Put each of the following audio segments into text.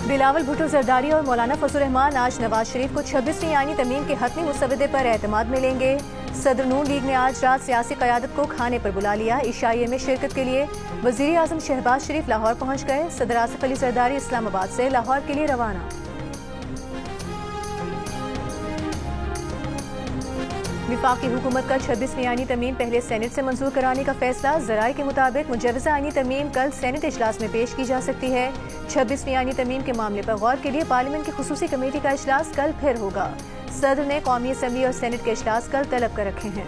बिलावल भुट्टो जरदारी और मौलाना फजल रहमान आज नवाज शरीफ को 26वीं आईनी तरमीम के हतमी मुसवदे पर एतमाद मिलेंगे। सदर नून लीग ने आज रात सियासी क़यादत को खाने पर बुला लिया। इशाइये में शिरकत के लिए वज़ीर आज़म शहबाज शरीफ लाहौर पहुँच गए। सदर आसिफ अली जरदारी इस्लामाबाद से लाहौर के लिए रवाना। विफाकी हुकूमत का 26वीं आईनी तरमीम पहले सेनेट से मंजूर कराने का फैसला। ज़राए के मुताबिक मुजवज़ा आईनी तरमीम कल सेनेट इजलास में पेश की जा सकती है। 26वीं आईनी तरमीम के मामले पर गौर के लिए पार्लियामेंट की खुसूसी कमेटी का इजलास कल फिर होगा। सदर ने कौमी असम्बली और सेनेट के इजलास कल तलब कर रखे हैं।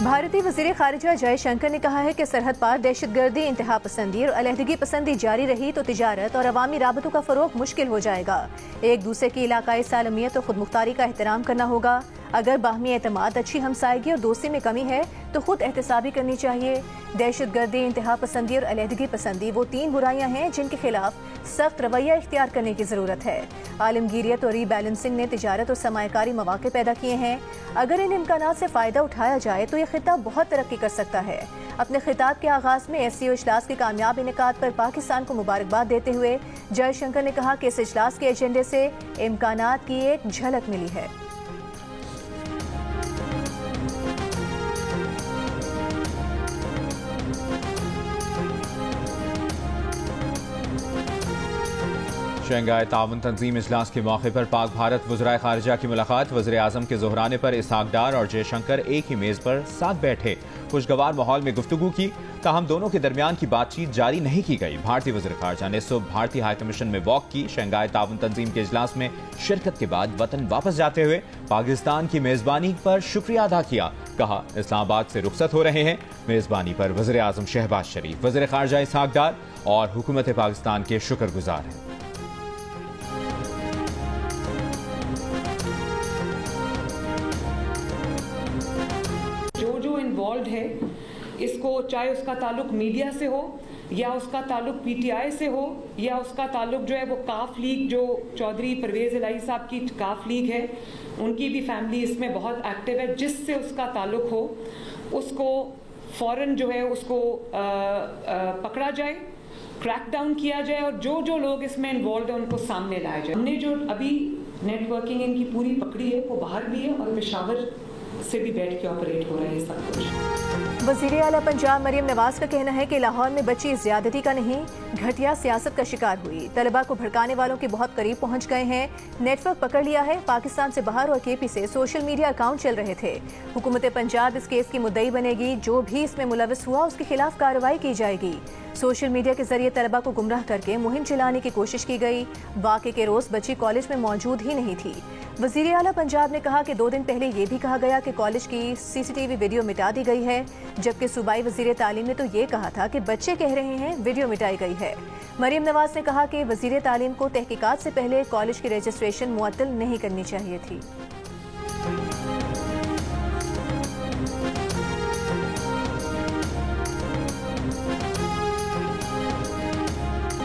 भारतीय वज़ीर ख़ारिजा जयशंकर ने कहा है कि सरहद पार दहशतगर्दी, इंतहा पसंदी और अलहदगी पसंदी जारी रही तो तिजारत और अवामी राबतों का फ़रोग़ मुश्किल हो जाएगा। एक दूसरे की इलाकाई सालमियत और खुदमुख्तारी का एहतराम करना होगा। अगर बाहमी एतमाद, अच्छी हमसायगी और दोस्ती में कमी है तो खुद एहतसाबी करनी चाहिए। दहशतगर्दी, इंतहा पसंदी और अलहदगी पसंदी वो 3 बुराइयां हैं जिनके खिलाफ सख्त रवैया इख्तियार करने की ज़रूरत है। आलमगीरियत और रीबैलेंसिंग ने तिजारत और सरमायाकारी मौक़े पैदा किए हैं। अगर इन इम्कानात से फ़ायदा उठाया जाए तो यह खिता बहुत तरक्की कर सकता है। अपने खिताब के आगाज़ में SCO इजलास के कामयाब इनेकाद पर पाकिस्तान को मुबारकबाद देते हुए जयशंकर ने कहा कि इस इजलास के एजेंडे से इम्कानात की एक झलक मिली है। शंघाई ताउन तंजीम इजलास के मौके पर पाक भारत वज़राए ख़ारिजा की मुलाकात। वज़ीर आज़म के ज़ोहराने पर इसहाक डार और जयशंकर एक ही मेज़ पर साथ बैठे। खुशगवार माहौल में गुफ्तगू की, ताहम दोनों के दरमियान की बातचीत जारी नहीं की गई। भारतीय वज़ीर ख़ारिजा ने सुबह भारतीय हाई कमीशन में वॉक की। शंघाई ताउन तंजीम के इजलास में शिरकत के बाद वतन वापस जाते हुए पाकिस्तान की मेज़बानी पर शुक्रिया अदा किया। कहा, इस्लामाबाद से रुखसत हो रहे हैं। मेज़बानी पर वज़ीर आज़म शहबाज शरीफ, वज़ीर ख़ारिजा इसहाक डार और हुकूमत पाकिस्तान के शुक्रगुजार हैं। इन्वॉल्व है, इसको चाहे उसका ताल्लुक मीडिया से हो या उसका ताल्लुक PTI से हो या उसका ताल्लुक जो है वो काफ लीग, जो चौधरी परवेज़ इलाही साहब की काफ लीग है, उनकी भी फैमिली इसमें बहुत एक्टिव है। जिससे उसका ताल्लुक हो उसको फौरन जो है उसको पकड़ा जाए, क्रैकडाउन किया जाए और जो जो लोग इसमें इन्वॉल्व है उनको सामने लाया जाए। हमने जो अभी नेटवर्किंग इनकी पूरी पकड़ी है वो बाहर भी है और पेशावर से भी बैठ के ऑपरेट हो रहा है सब कुछ। वज़ीर आला पंजाब मरियम नवाज का कहना है कि लाहौर में बच्ची ज्यादती का नहीं, घटिया सियासत का शिकार हुई। तलबा को भड़काने वालों के बहुत करीब पहुंच गए हैं। नेटवर्क पकड़ लिया है। पाकिस्तान से बाहर और KP से सोशल मीडिया अकाउंट चल रहे थे। हुकूमत पंजाब इस केस की मुद्दई बनेगी। जो भी इसमें मुलविस हुआ उसके खिलाफ कार्रवाई की जाएगी। सोशल मीडिया के जरिए तलबा को गुमराह करके मुहिम चलाने की कोशिश की गई। वाक़े के रोज बच्ची कॉलेज में मौजूद ही नहीं थी। वज़ीर आला पंजाब ने कहा कि 2 दिन पहले ये भी कहा गया कि कॉलेज की CCTV वीडियो मिटा दी गई है, जबकि सूबाई वज़ीर तालीम ने तो ये कहा था कि बच्चे कह रहे हैं वीडियो मिटाई गई है। मरियम नवाज ने कहा कि वज़ीर तालीम को तहकीकात से पहले कॉलेज की रजिस्ट्रेशन मुअत्तल नहीं करनी चाहिए थी।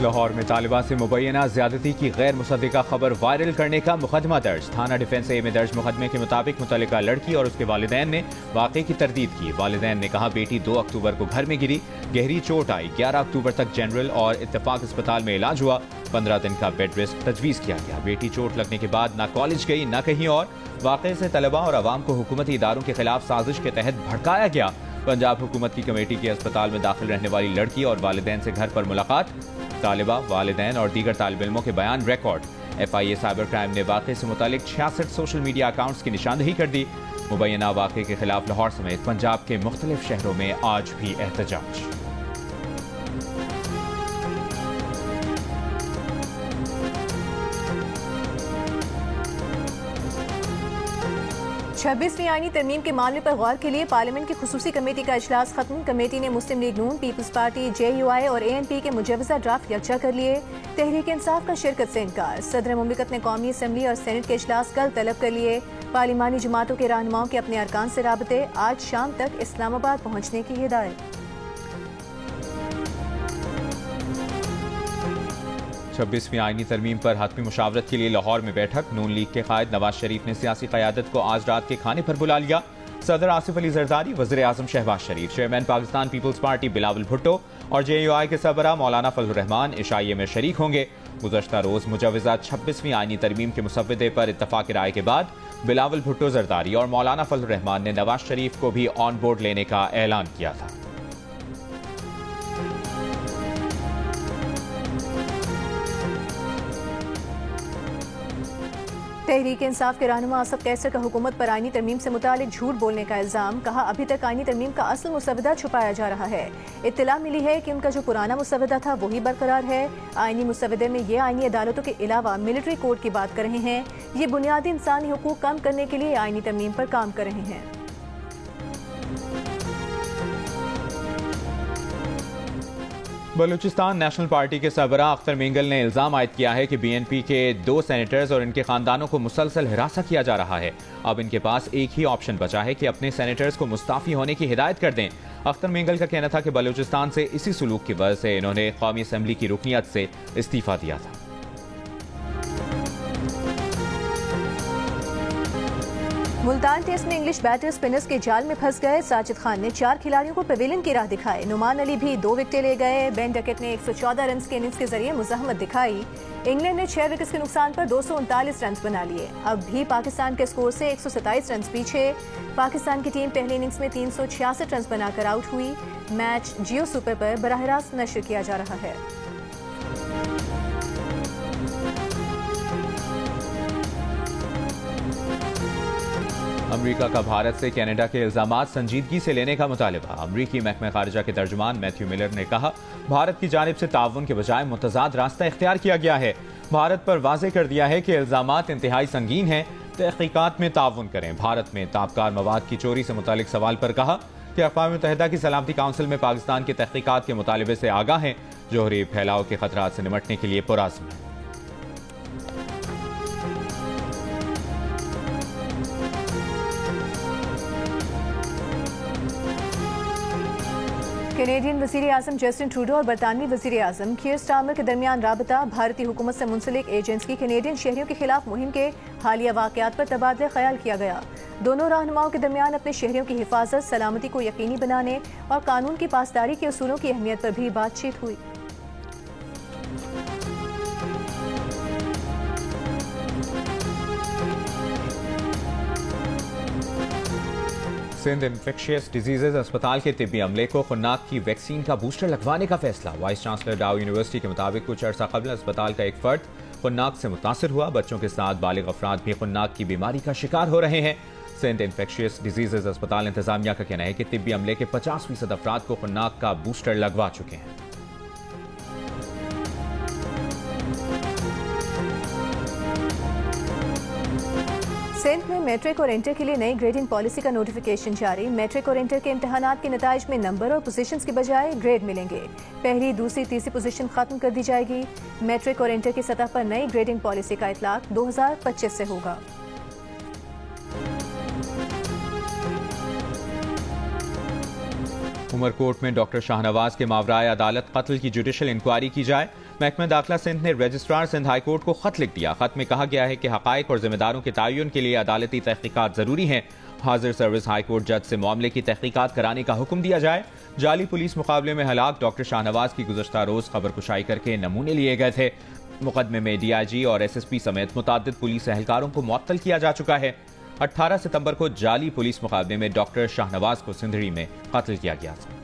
लाहौर में तालिबा से मुबैना ज्यादती की गैर मुसद्दिका खबर वायरल करने का मुकदमा दर्ज। थाना डिफेंस A में दर्ज मुकदमे के मुताबिक मुतल्लिका लड़की और उसके वालिदैन ने वाक़े की तरदीद की। वालिदैन ने कहा, बेटी 2 अक्टूबर को घर में गिरी, गहरी चोट आई। 11 अक्टूबर तक जनरल और इत्तेफाक अस्पताल में इलाज हुआ। 15 दिन का बेड रेस्ट तजवीज़ किया गया। बेटी चोट लगने के बाद ना कॉलेज गई ना कहीं और। वाक़े से तलबा और अवाम को हुकूमती इदारों के खिलाफ साजिश के तहत भड़काया गया। पंजाब हुकूमत की कमेटी के अस्पताल में दाखिल रहने वाली लड़की और वालिदैन से घर पर मुलाकात। तालिबा, वालिदैन और दीगर तालिब इल्मों के बयान रिकॉर्ड। FIA साइबर क्राइम ने वाक़े से मुतालिक 66 सोशल मीडिया अकाउंट्स की निशानदही कर दी। मुबैना वाक़े के खिलाफ लाहौर समेत पंजाब के मुख्तलिफ शहरों में आज भी एहतजाज। छब्बीसवीं आईनी तरमीम के मामले पर गौर के लिए पार्लियामेंट की खुसूसी कमेटी का इजलास खत्म। कमेटी ने मुस्लिम लीग नून, पीपल्स पार्टी, JUI और ANP के मुजवज़ा ड्राफ्ट यकजा कर लिए। तहरीक इंसाफ का शिरकत से इनकार। सदर मुमलिकत ने कौमी असम्बली और सेनेट के इजलास कल तलब कर लिए। पार्लिमानी जमातों के रहनुमाओं के अपने अरकान से राबते। आज शाम तक इस्लामाबाद पहुँचने की हिदायत। 26वीं आईनी तरमीम पर हतमी मुशावरत के लिए लाहौर में बैठक। नून लीग के कायद नवाज शरीफ ने सियासी क़यादत को आज रात के खाने पर बुला लिया। सदर आसिफ अली जरदारी, वज़ीर आज़म शहबाज शरीफ, चेयरमैन पाकिस्तान पीपल्स पार्टी बिलावल भुट्टो और JUI के सरबराह मौलाना फजलुर रहमान इशाइये में शरीक होंगे। गुज़श्ता रोज मुजव्वज़ा 26वीं आईनी तरमीम के मुसव्वदे पर इत्तफाक राय के बाद बिलावल भुट्टो, जरदारी और मौलाना फजलुर रहमान ने नवाज शरीफ को भी ऑन बोर्ड लेने का ऐलान किया था। तहरीक इंसाफ के रहनुमा असद कैसर का हुकूमत पर आईनी तरमीम से मुतालिक झूठ बोलने का इल्जाम। कहा, अभी तक आईनी तरमीम का असल मुसव्वदा छुपाया जा रहा है। इत्तला मिली है कि उनका जो पुराना मुसव्वदा था वही बरकरार है। आईनी मुसव्वदे में ये आईनी अदालतों के अलावा मिलिट्री कोड की बात कर रहे हैं। ये बुनियादी इंसानी हुकूक कम करने के लिए आईनी तरमीम पर काम कर रहे हैं। बलूचिस्तान नेशनल पार्टी के सरबराह अख्तर मिंगल ने इल्जाम आयद किया है कि BNP के 2 सेनेटर्स और इनके खानदानों को मुसलसल हिरासा किया जा रहा है। अब इनके पास एक ही ऑप्शन बचा है कि अपने सेनेटर्स को मुस्ताफी होने की हिदायत कर दें। अख्तर मिंगल का कहना था कि बलूचिस्तान से इसी सुलूक की वजह से इन्होंने कौमी असम्बली की रुकनियत से इस्तीफा दिया था। मुल्तान टेस्ट में इंग्लिश बैटर स्पिनर्स के जाल में फंस गए। साजिद खान ने 4 खिलाड़ियों को पवेलियन की राह दिखाई। नुमान अली भी 2 विकेटें ले गए। बेन डकेट ने 114 रन के इनिंग्स के जरिए मुज़ाहमत दिखाई। इंग्लैंड ने 6 विकेट्स के नुकसान पर 239 रन बना लिए। अब भी पाकिस्तान के स्कोर से 127 रन पीछे। पाकिस्तान की टीम पहले इनिंग्स में 366 रन बनाकर आउट हुई। मैच जियो सुपर पर बराह रास्त नशर किया जा रहा है। अमरीका का भारत से कनाडा के इल्जामात संजीदगी से लेने का मुतालिबा। अमरीकी महकमा खारिजा के तर्जुमान मैथ्यू मिलर ने कहा, भारत की जानिब से ताउन के बजाय मुतजाद रास्ता इख्तियार किया गया है। भारत पर वाज़ेह कर दिया है कि इल्जामात इंतहाई संगीन हैं, तहकीकात में ताउन करें। भारत में ताबकार मवाद की चोरी से मुतालिक सवाल पर कहा कि अक़वाम मुत्तहिदा की सलामती काउंसिल में पाकिस्तान की तहकीकात के मुतालिबे से आगाह हैं, जोहरी फैलाव के खतरात से निमटने के लिए पुरअज़्म है। कैनेडियन वज़ीर आज़म जस्टिन ट्रूडो और बरतानवी वज़ीर आज़म कीर स्टार्मर के दरमियान राबता। भारतीय हुकूमत से मुंसलिक एजेंट्स की कैनेडियन शहरियों के खिलाफ मुहिम के हालिया वाक़यात पर तबादला ख्याल किया गया। दोनों रहनुमाओं के दरमियान अपने शहरियों की हिफाजत, सलामती को यकीनी बनाने और कानून की पासदारी के उसूलों की अहमियत पर भी बातचीत हुई। सिंध इन्फेक्शियस डिजीजेज अस्पताल के तिब्बी अमले को खुन्नाक की वैक्सीन का बूस्टर लगवाने का फैसला। वाइस चांसलर डाउ यूनिवर्सिटी के मुताबिक कुछ अर्सा कबल अस्पताल का एक फर्द खुन्नाक से मुतासर हुआ। बच्चों के साथ बालिग अफराद भी खुन्नाक की बीमारी का शिकार हो रहे हैं। सिंध इन्फेक्शियस डिजीजेज अस्पताल इंतजामिया का कहना है कि तिब्बी अमले के 50% अफराद को खुन्नाक का बूस्टर लगवा चुके हैं। सिंध में मैट्रिक और इंटर के लिए नई ग्रेडिंग पॉलिसी का नोटिफिकेशन जारी। मैट्रिक और इंटर के इम्तहानात के नताइज में नंबर और पोजीशंस की बजाय ग्रेड मिलेंगे। पहली, दूसरी, तीसरी पोजीशन खत्म कर दी जाएगी। मैट्रिक और इंटर की सतह पर नई ग्रेडिंग पॉलिसी का इतलाक 2025 से होगा। उमरकोट में डॉक्टर शाहनवाज के मावराए अदालत कत्ल की जुडिशल इंक्वायरी की जाए। महकमा दाखिला सिंध ने रजिस्ट्रार सिंध हाई कोर्ट को खत लिख दिया। खत में कहा गया है कि हकायक और जिम्मेदारों के तयन के लिए अदालती तहकीकात जरूरी हैं। हाजिर सर्विस हाई कोर्ट जज से मामले की तहकीकात कराने का हुक्म दिया जाए। जाली पुलिस मुकाबले में हलाक डॉक्टर शाहनवाज की गुज़श्ता रोज खबर कुशाई करके नमूने लिए गए थे। मुकदमे में DIG और SSP समेत मुताद्दिद पुलिस एहलकारों को मुअत्तल किया जा चुका है। 18 सितंबर को जाली पुलिस मुकाबले में डॉक्टर शाहनवाज को सिंधड़ी में कत्ल किया गया था।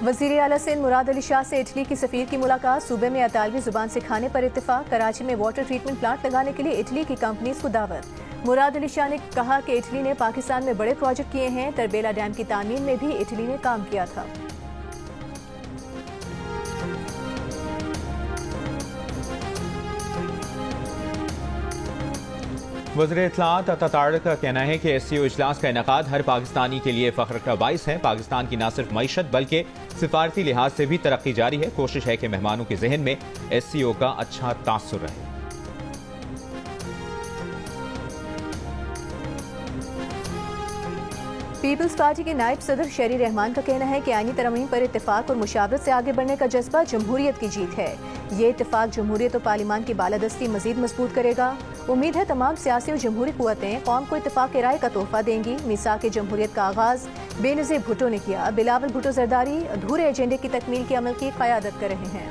वज़ीर आला सिंध मुराद अली शाह से इटली की सफीर की मुलाकात। सूबे में इतालवी जुबान सिखाने पर इत्तेफाक। कराची में वाटर ट्रीटमेंट प्लांट लगाने के लिए इटली की कंपनीज को दावत। मुराद अली शाह ने कहा कि इटली ने पाकिस्तान में बड़े प्रोजेक्ट किए हैं। तरबेला डैम की तामीर में भी इटली ने काम किया था। वज़ीर इत्तलाआत अता तारिक़ का कहना है कि SCO इजलास का इनेकाद हर पाकिस्तानी के लिए फ़ख्र का बाइस है। पाकिस्तान की न सिर्फ मईशत बल्कि सिफारती लिहाज से भी तरक्की जारी है। कोशिश है कि मेहमानों के जहन में SCO का अच्छा तासुर रहे। पीपल्स पार्टी के नायब सदर शेरी रहमान का कहना है कि आईनी तरमीम पर इत्तेफाक और मुशावरत से आगे बढ़ने का जज्बा जमहूरियत की जीत है। ये इत्तेफाक जमहूरियत और पार्लिमान की बालादस्ती मजीद मजबूत करेगा। उम्मीद है तमाम सियासी और जमहूरी कुव्वतें कौम को इत्तेफाक राय का तोहफा देंगी। मीसाक जमहूरियत का आगाज बेनज़ीर भुट्टो ने किया। बिलावल भुट्टो जरदारी अधूरे एजेंडे की तकमील के अमल की क़यादत कर रहे हैं।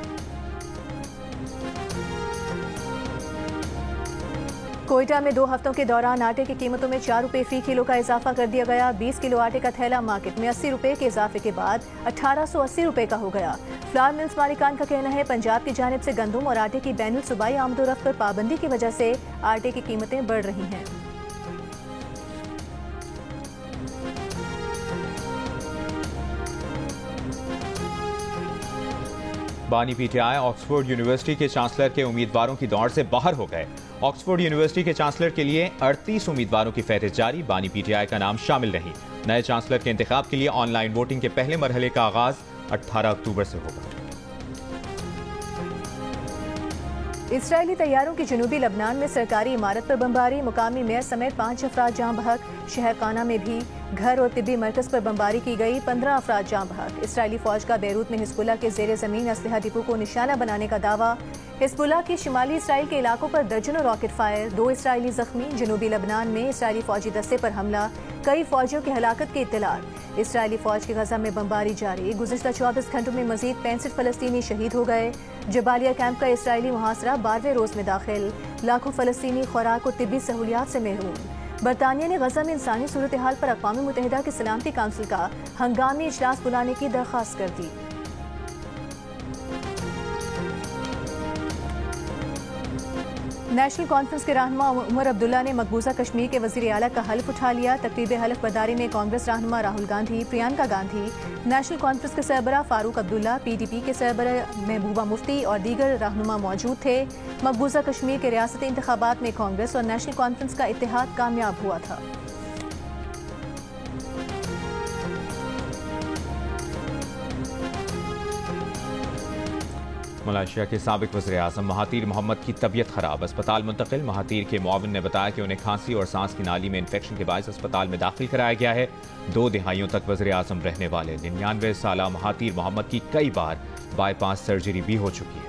कोयटा में 2 हफ्तों के दौरान आटे की कीमतों में 4 रुपये फी किलो का इजाफा कर दिया गया। 20 किलो आटे का थैला मार्केट में 80 रुपये के इजाफे के बाद 1880 रुपये का हो गया। फ्लावर मिल्स मालिकान का कहना है पंजाब की जानिब से गंदम और आटे की बैनुल सूबाई आमदोरफ्त पर पाबंदी की वजह से आटे की कीमतें बढ़ रही हैं। बानी पीटीआई ऑक्सफोर्ड यूनिवर्सिटी के चांसलर के उम्मीदवारों की दौड़ से बाहर हो गए। ऑक्सफोर्ड यूनिवर्सिटी के चांसलर के लिए 38 उम्मीदवारों की फहरिस्त जारी। बानी पीटीआई का नाम शामिल नहीं। नए चांसलर के इंतखाब के लिए ऑनलाइन वोटिंग के पहले मरहले का आगाज 18 अक्टूबर से होगा। इसराइली तैयारों की जनूबी लबनान में सरकारी इमारत पर बमबारी। मुकामी मेयर समेत 5 अफराद जाँ बहक। शहर काना में भी घर और तिब्बी मरकज पर बमबारी की गई। 15 अफराद जाँ बहक। इसराइली फौज का बैरूत में हिजबुल्लाह के जेर जमीन असलहा डिपो को निशाना बनाने का दावा। हिजबुल्लाह की शिमाली इसराइल के इलाकों पर दर्जनों रॉकेट फायर। 2 इसराइली जख्मी। जनूबी लबनान में इसराइली फौजी दस्ते पर हमला। कई फौजियों की हलाकत की इत्तलात। इसराइली फौज की गजा में बमबारी जारी। गुज़िश्ता 24 घंटों में मजीद 65 फलस्तीनी शहीद हो गए। जबालिया कैंप का इसराइली मुहासरा 12वें रोज में दाखिल। लाखों फलस्तीनी खुराक और तिब्बी सहूलियात से महरूम। बरतानिया ने गजा में इंसानी सूरत हाल पर अक़वाम मुत्तहिदा की सलामती काउंसिल का हंगामी इजलास बुलाने की दरख्वास्त कर दी। नेशनल कॉन्फ्रेंस के रहनुमा उमर अब्दुल्ला ने मकबूजा कश्मीर के वज़ीर आला का हल्फ उठा लिया। तकरीब हल्फ बर्दारी में कांग्रेस रहनुमा राहुल गांधी, प्रियंका गांधी, नेशनल कॉन्फ्रेंस के सरबराह फारूक अब्दुल्ला, PDP के सरबराह महबूबा मुफ्ती और दीगर रहनुमा मौजूद थे। मकबूजा कश्मीर के रियासती इंतखाबात में कांग्रेस और नेशनल कॉन्फ्रेंस का इत्तेहाद कामयाब हुआ था। मलेशिया के साबिक वज़ीर आज़म महातीर मोहम्मद की तबीयत खराब, अस्पताल मुंतकिल। महातीर के मुआविन ने बताया कि उन्हें खांसी और सांस की नाली में इन्फेक्शन के बायस अस्पताल में दाखिल कराया गया है। 2 दिहाइयों तक वज़ीर आज़म रहने वाले 99 साला महातीर मोहम्मद की कई बार बाईपास सर्जरी भी हो चुकी है।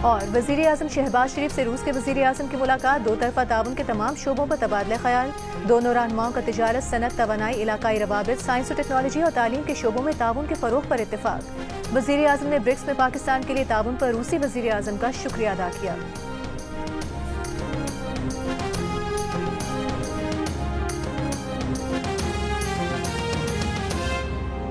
और वज़ीर आज़म शहबाज शरीफ से रूस के वज़ीर आज़म की मुलाकात। 2 तरफ़ा ताउन के तमाम शोबों पर तबादला ख्याल। दोनों रहनुमाओं का तिजारत, सनत, तवानाई, इलाकाई रवाबित, साइंस और टेक्नोलॉजी और तालीम के शोबों में ताउन के फ़रोग़ पर इत्तेफाक। वज़ीर आज़म ने ब्रिक्स में पाकिस्तान के लिए ताउन पर रूसी वज़ीर आज़म का शुक्रिया अदा किया।